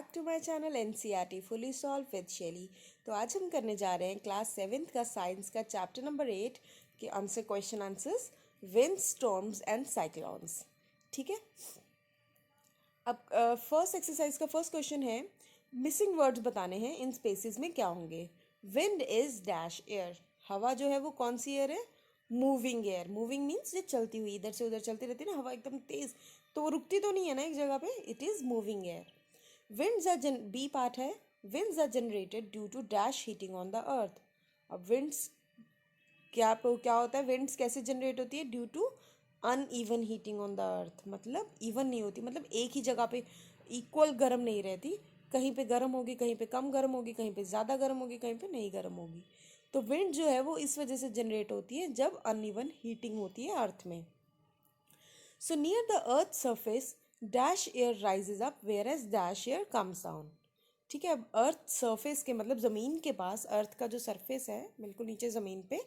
Back to my channel NCERT fully solve with Shaily. तो आज हम करने जा रहे हैं क्लास 7th का साइंस का चैप्टर नंबर 8 के answer question answers wind storms and cyclones. ठीक है। अब फर्स्ट एक्सरसाइज का फर्स्ट क्वेश्चन है, मिसिंग वर्ड्स बताने हैं, इन स्पेसेस में क्या होंगे। Wind is dash air. हवा जो है वो कौन सी एयर है? Moving air. मूविंग मीन्स जो चलती हुई, इधर से उधर चलती रहती है ना हवा एकदम तेज, तो वो रुकती तो नहीं है ना एक जगह पे। It is moving air. Winds are be part है, winds are generated due to dash heating on the earth. अब विंड्स क्या होता है, विंड्स कैसे जनरेट होती है? Due to uneven heating on the earth. मतलब इवन नहीं होती, मतलब एक ही जगह पे इक्वल गर्म नहीं रहती। कहीं पे गर्म होगी, कहीं पे कम गर्म होगी, कहीं पे ज़्यादा गर्म होगी, कहीं पे नहीं गर्म होगी। तो विंड जो है वो इस वजह से जनरेट होती है जब अनइवन हीटिंग होती है अर्थ में। So near the earth surface dash air rises up where as dash air comes down. ठीक है। अब अर्थ सरफेस के मतलब ज़मीन के पास, अर्थ का जो सरफेस है बिल्कुल नीचे ज़मीन पे,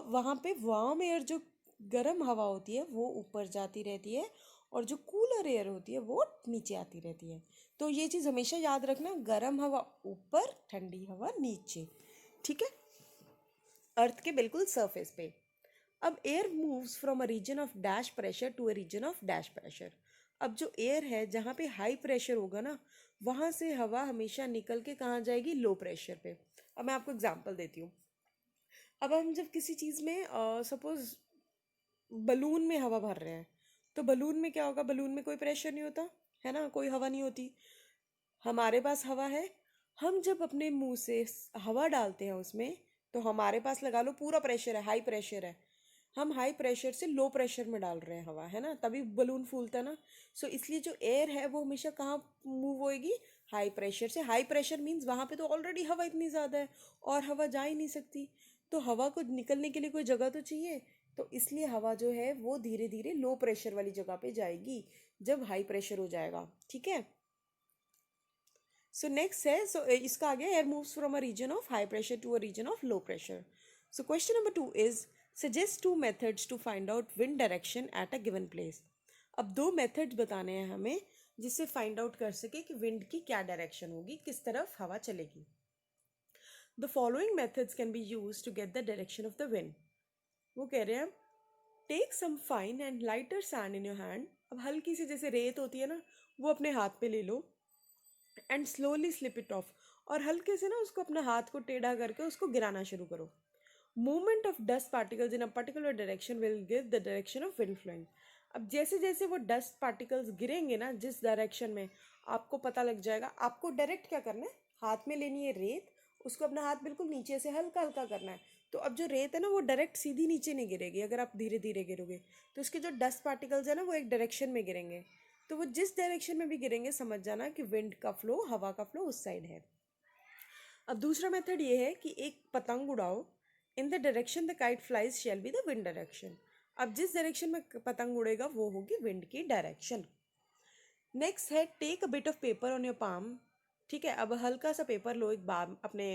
वहाँ पे वार्म एयर जो गर्म हवा होती है वो ऊपर जाती रहती है, और जो कूलर एयर होती है वो नीचे आती रहती है। तो ये चीज़ हमेशा याद रखना, गर्म हवा ऊपर, ठंडी हवा नीचे। ठीक है, अर्थ के बिल्कुल सरफेस पे। अब air moves from a region of dash pressure to a region of dash pressure. अब जो एयर है जहाँ पे हाई प्रेशर होगा ना, वहाँ से हवा हमेशा निकल के कहाँ जाएगी? लो प्रेशर पे। अब मैं आपको एग्जांपल देती हूँ। अब हम जब किसी चीज़ में सपोज बलून में हवा भर रहे हैं, तो बलून में क्या होगा? बलून में कोई प्रेशर नहीं होता है ना, कोई हवा नहीं होती। हमारे पास हवा है, हम जब अपने मुंह से हवा डालते हैं उसमें, तो हमारे पास लगा लो पूरा प्रेशर है, हाई प्रेशर है। हम हाई प्रेशर से लो प्रेशर में डाल रहे हैं हवा, है ना, तभी बलून फूलता है ना। सो इसलिए जो एयर है वो हमेशा कहाँ मूव होएगी? हाई प्रेशर से। हाई प्रेशर मीन्स वहाँ पे तो ऑलरेडी हवा इतनी ज़्यादा है और हवा जा ही नहीं सकती, तो हवा को निकलने के लिए कोई जगह तो चाहिए। तो इसलिए हवा जो है वो धीरे धीरे लो प्रेशर वाली जगह पे जाएगी जब हाई प्रेशर हो जाएगा। ठीक है। सो नेक्स्ट है, इसका आ गया, air moves from a region of high pressure to a region of low pressure. So question number 2 is, suggest two methods to find out wind direction at a given place. अब दो methods बताने हैं हमें जिससे find out कर सके कि wind की क्या डायरेक्शन होगी, किस तरफ हवा चलेगी। The following methods can be use to get the direction of the wind. वो कह रहे हैं, take some fine and lighter sand in your hand. अब हल्की सी जैसे रेत होती है ना, वो अपने हाथ पे ले लो and slowly slip it off. और हल्के से ना उसको, अपना हाथ को टेढ़ा करके उसको गिराना शुरू करो। Movement of dust particles in a particular direction will give the direction of wind flowing. अब जैसे जैसे वो डस्ट पार्टिकल्स गिरेंगे ना जिस डायरेक्शन में, आपको पता लग जाएगा। आपको डायरेक्ट क्या करना है, हाथ में लेनी है रेत, उसको अपना हाथ बिल्कुल नीचे से हल्का हल्का करना है। तो अब जो रेत है ना वो डायरेक्ट सीधी नीचे नहीं गिरेगी, अगर आप धीरे धीरे गिरोगे तो उसके जो डस्ट पार्टिकल्स है ना वो एक डायरेक्शन में गिरेंगे। तो वो जिस डायरेक्शन में भी गिरेंगे समझ जाना कि विंड का फ्लो, हवा का फ्लो उस साइड है। अब दूसरा मेथड ये है कि एक पतंग उड़ाओ, इन the direction the kite flies shall be the wind direction. अब जिस डायरेक्शन में पतंग उड़ेगा वो होगी विंड की डायरेक्शन। नेक्स्ट है, take a bit of paper on your palm. ठीक है, अब हल्का सा पेपर लो एक बार अपने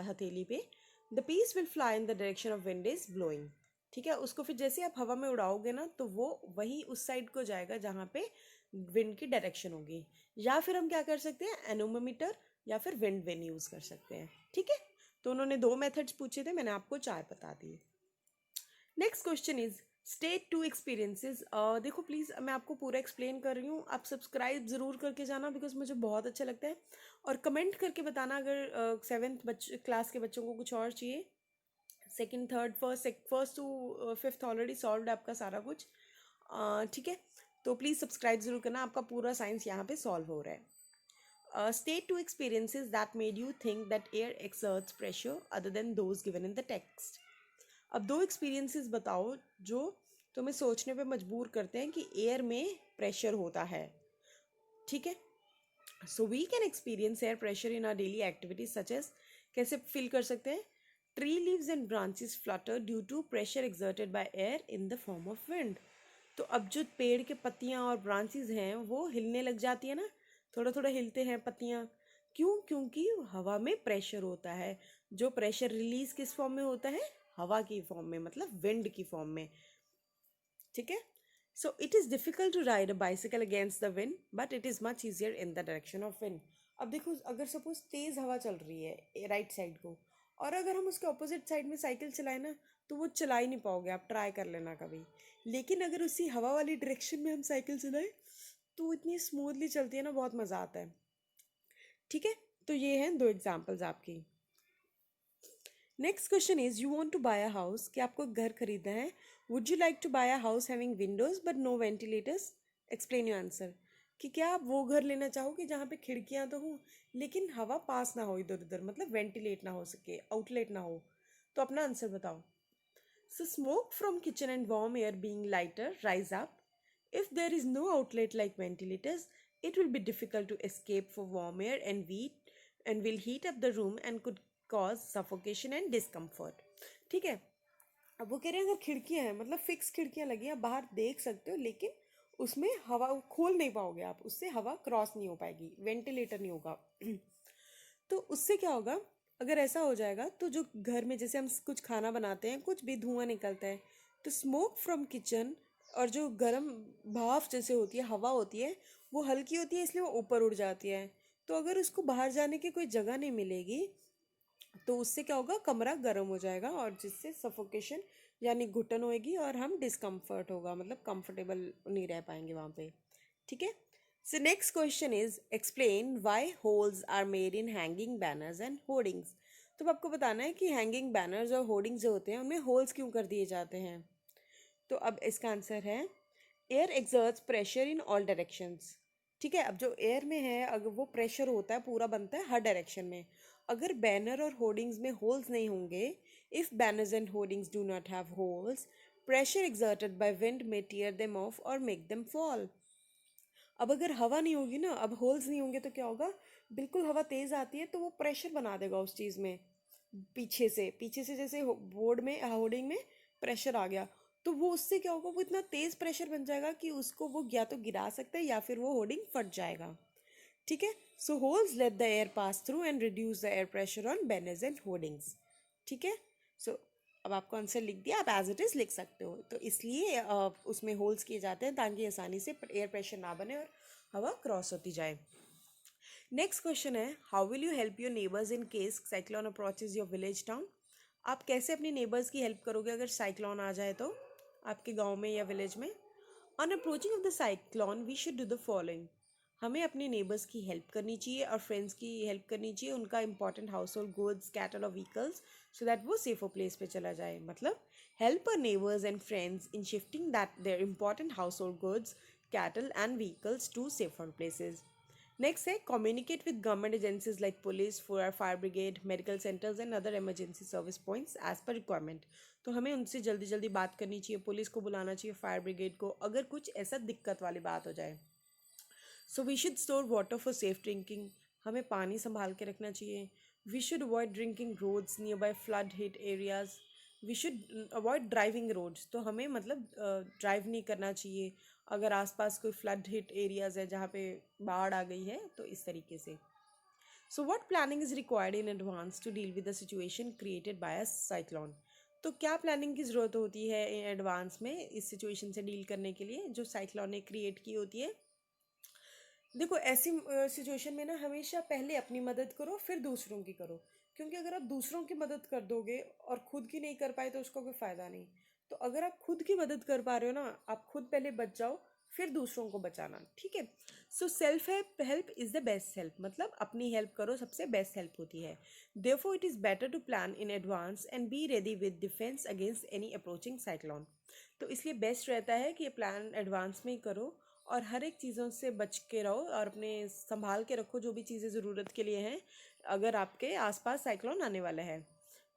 हथेली पे। The piece will fly in the direction of wind is blowing. ठीक है, उसको फिर जैसे आप हवा में उड़ाओगे ना तो वो वही उस साइड को जाएगा जहाँ पे विंड की डायरेक्शन होगी। या फिर हम क्या कर सकते हैं, एनोमीटर या फिर विंड वेन यूज़ कर सकते हैं। ठीक है, तो उन्होंने दो मेथड्स पूछे थे, मैंने आपको चार बता दिए। Next question is, state two experiences. देखो प्लीज़, मैं आपको पूरा एक्सप्लेन कर रही हूँ, आप सब्सक्राइब ज़रूर करके जाना बिकॉज मुझे बहुत अच्छा लगता है। और कमेंट करके बताना अगर 7th क्लास के बच्चों को कुछ और चाहिए। Second, third, first to 5th already solve है आपका सारा कुछ। ठीक है, तो प्लीज़ सब्सक्राइब ज़रूर करना, आपका पूरा साइंस यहाँ पे सॉल्व हो रहा है। State two experiences that made you think that air exerts pressure other than those given in the text. अब दो एक्सपीरियंसेस बताओ जो तुम्हें सोचने पे मजबूर करते हैं कि एयर में प्रेशर होता है। ठीक है, so we can experience air pressure in our daily activities such as, कैसे फील कर सकते हैं? Tree leaves and branches flutter due to pressure exerted by air in the form of wind. तो अब जो पेड़ के पत्तियां और ब्रांचेस हैं वो हिलने लग जाती है ना, थोड़ा थोड़ा हिलते हैं पत्तियां। क्यों? क्योंकि हवा में प्रेशर होता है। जो प्रेशर रिलीज किस फॉर्म में होता है? हवा की फॉर्म में, मतलब विंड की फॉर्म में। ठीक है, So it is difficult to ride a bicycle against the wind, but it is much easier in the direction of wind. अब देखो, अगर सपोज तेज हवा चल रही है राइट साइड को, और अगर हम उसके ऑपोजिट साइड में साइकिल चलाए ना, तो वो चला ही नहीं पाओगे, आप ट्राई कर लेना कभी। लेकिन अगर उसी हवा वाली डायरेक्शन में हम साइकिल चलाए तो वो इतनी स्मूथली चलती है ना, बहुत मज़ा आता है। ठीक है, तो ये हैं दो एग्जाम्पल्स आपकी। Next question is, you want to buy a house, कि आपको घर खरीदना है। Would you like to buy a house having windows but no ventilators? Explain your answer. कि क्या आप वो घर लेना चाहोगे जहाँ पे खिड़कियाँ तो हों लेकिन हवा पास ना हो इधर उधर, मतलब वेंटिलेट ना हो सके, आउटलेट ना हो? तो अपना आंसर बताओ। So smoke from kitchen and warm air being lighter rise up. If there is no outlet like ventilators, it will be difficult to escape for warm air and will heat up the room and could cause suffocation and discomfort. ठीक है, अब वो कह रहे हैं अगर खिड़कियां हैं, मतलब फिक्स खिड़कियां लगी हैं, बाहर देख सकते हो, लेकिन उसमें हवा खोल नहीं पाओगे आप, उससे हवा क्रॉस नहीं हो पाएगी, वेंटिलेटर नहीं होगा। तो उससे क्या होगा, अगर ऐसा हो जाएगा तो जो घर में जैसे हम कुछ खाना बनाते हैं, कुछ भी धुआं निकलता है, तो स्मोक फ्रॉम किचन, और जो गर्म भाप जैसे होती है, हवा होती है, वो हल्की होती है इसलिए वो ऊपर उड़ जाती है। तो अगर उसको बाहर जाने की कोई जगह नहीं मिलेगी तो उससे क्या होगा, कमरा गर्म हो जाएगा और जिससे सफोकेशन यानी घुटन होएगी और हम डिस्कम्फर्ट होगा, मतलब कंफर्टेबल नहीं रह पाएंगे वहाँ पे। ठीक है, so next question is, explain why holes are made in hanging banners and hoardings. तो आपको बताना है कि हैंगिंग बैनर्स और होर्डिंग्स जो होते हैं उनमें होल्स क्यों कर दिए जाते हैं। तो अब इसका आंसर है, air exerts pressure in all directions. ठीक है, अब जो एयर में है अगर वो प्रेशर होता है, पूरा बनता है हर डायरेक्शन में। अगर बैनर और होर्डिंग्स में होल्स नहीं होंगे, if banners and hoardings do not have holes, pressure exerted by wind may tear them off और मेक देम फॉल। अब अगर हवा नहीं होगी ना, अब होल्स नहीं होंगे तो क्या होगा, बिल्कुल हवा तेज आती है तो वो प्रेशर बना देगा उस चीज़ में, पीछे से जैसे बोर्ड में होर्डिंग में प्रेशर आ गया, तो वो उससे क्या होगा, वो इतना तेज प्रेशर बन जाएगा कि उसको वो या तो गिरा सकता है या फिर वो होर्डिंग फट जाएगा। ठीक है, so holes let the air pass through and reduce the air pressure on banners and hoardings. ठीक है, सो अब आपको आंसर लिख दिया, आप एज इट इज़ लिख सकते हो। तो इसलिए उसमें होल्स किए जाते हैं ताकि आसानी से एयर प्रेशर ना बने और हवा क्रॉस होती जाए। नेक्स्ट क्वेश्चन है, how will you help your neighbours in case cyclone approaches your village town. आप कैसे अपनी नेबर्स की हेल्प करोगे अगर साइक्लोन आ जाए तो आपके गांव में या विलेज में। On approaching of the cyclone we should do the following. हमें अपने नेबर्स की हेल्प करनी चाहिए और फ्रेंड्स की हेल्प करनी चाहिए, उनका important household goods, cattle और व्हीकल्स, सो दैट वो सेफर प्लेस पे चला जाए। मतलब help our neighbours and friends in shifting that their important household goods, cattle and vehicles to safer places. Next है, communicate with government agencies like police, fire brigade, medical centres and other emergency service points as per requirement. तो हमें उनसे जल्दी जल्दी बात करनी चाहिए, police को बुलाना चाहिए, फायर ब्रिगेड को, अगर कुछ ऐसा दिक्कत वाली बात हो जाए। So we should store water for safe drinking, हमें पानी संभाल के रखना चाहिए। We should avoid drinking roads near by flood hit areas. We should avoid driving roads, तो हमें मतलब ड्राइव नहीं करना चाहिए अगर आसपास कोई फ्लड हिट एरियाज है जहाँ पे बाढ़ आ गई है, तो इस तरीके से। So what planning is required in advance to deal with the situation created by a cyclone. तो क्या प्लानिंग की ज़रूरत होती है इन एडवांस में इस सिचुएशन से डील करने के लिए जो साइक्लोन ने क्रिएट की होती है। देखो, ऐसी सिचुएशन में ना हमेशा पहले अपनी मदद करो फिर दूसरों की करो, क्योंकि अगर आप दूसरों की मदद कर दोगे और खुद की नहीं कर पाए तो उसका कोई फ़ायदा नहीं। तो अगर आप खुद की मदद कर पा रहे हो ना, आप खुद पहले बच जाओ फिर दूसरों को बचाना। ठीक है, so self help help is the best help, मतलब अपनी हेल्प करो सबसे बेस्ट हेल्प होती है। Therefore it is better to plan in advance and be ready with defence against any approaching cyclone. तो इसलिए बेस्ट रहता है कि प्लान एडवांस में ही करो और हर एक चीज़ों से बच के रहो और अपने संभाल के रखो जो भी चीज़ें ज़रूरत के लिए हैं अगर आपके आसपास साइक्लोन आने वाला है।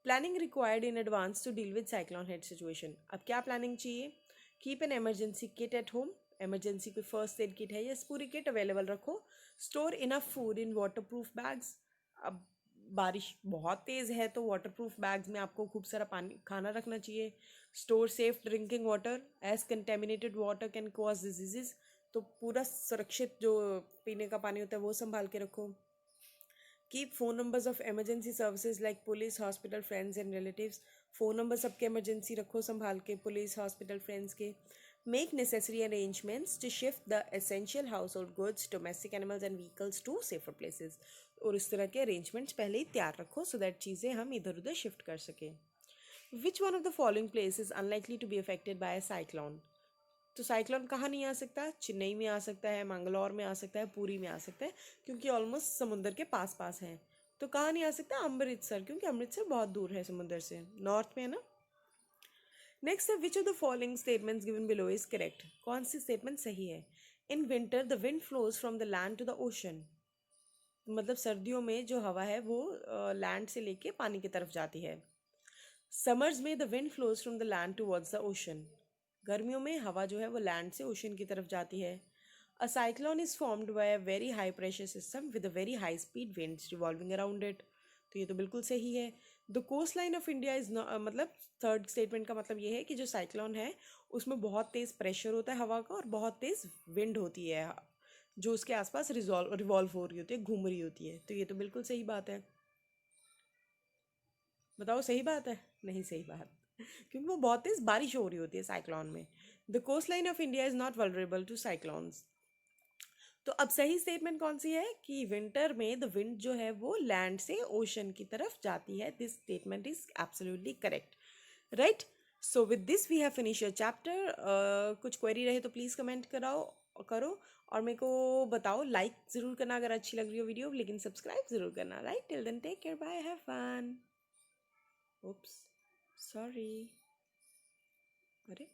Planning required in advance to deal with cyclone head situation. अब क्या प्लानिंग चाहिए, keep an emergency kit at home, emergency कोई फर्स्ट एड किट है या पूरी किट अवेलेबल रखो। Store enough food in water proof bags. अब बारिश बहुत तेज़ है तो वाटर प्रूफ बैग्स में आपको खूब सारा पानी खाना रखना चाहिए। Store safe drinking water, as contaminated water can cause diseases. तो पूरा सुरक्षित जो पीने का पानी होता है वो संभाल के रखो। Keep phone numbers of emergency services like police, hospital, friends and relatives. Phone number सबके इमरजेंसी रखो संभाल के, पुलिस, हॉस्पिटल, फ्रेंड्स के। Make necessary arrangements to shift the essential household goods, domestic animals and vehicles to safer places. और इस तरह के arrangements पहले ही तैयार रखो so that चीज़ें हम इधर उधर shift कर सकें. Which one of the following places is unlikely to be affected by a cyclone? तो साइक्लोन कहाँ नहीं आ सकता? चेन्नई में आ सकता है, मंगलौर में आ सकता है, पुरी में आ सकता है, क्योंकि ऑलमोस्ट समुंदर के पास पास हैं. तो कहाँ नहीं आ सकता? अमृतसर, क्योंकि अमृतसर बहुत दूर है समुंदर से, नॉर्थ में है ना. नेक्स्ट है which of the following statements given below is correct. कौन सी स्टेटमेंट सही है? In winter the wind flows from the land to the ocean. मतलब सर्दियों में जो हवा है वो लैंड से लेके पानी की तरफ जाती है. समर्स में the wind flows from the land towards the ocean. गर्मियों में हवा जो है वो लैंड से ओशन की तरफ जाती है. A cyclone is formed by a very high pressure system with a very high speed winds revolving around it. तो ये तो बिल्कुल सही है. The coast line of India is मतलब थर्ड स्टेटमेंट का मतलब ये है कि जो साइक्लोन है उसमें बहुत तेज़ प्रेशर होता है हवा का और बहुत तेज़ विंड होती है जो उसके आसपास रिवॉल्व हो रही होती है, घूम रही होती है. तो ये तो बिल्कुल सही बात है. बताओ सही बात है? नहीं सही बात, क्योंकि वो बहुत तेज़ बारिश हो रही होती है साइक्लोन में. The coast line of India is not vulnerable to cyclones. तो अब सही स्टेटमेंट कौन सी है कि विंटर में द विंड जो है वो लैंड से ओशन की तरफ जाती है. This statement is absolutely correct, right. So with this we have finish your chapter. कुछ क्वेरी रहे तो प्लीज़ कमेंट करो और मेरे को बताओ. लाइक ज़रूर करना अगर अच्छी लग रही हो वीडियो, लेकिन सब्सक्राइब ज़रूर करना, right. Till then take care, bye, have fun. Oops, sorry. अरे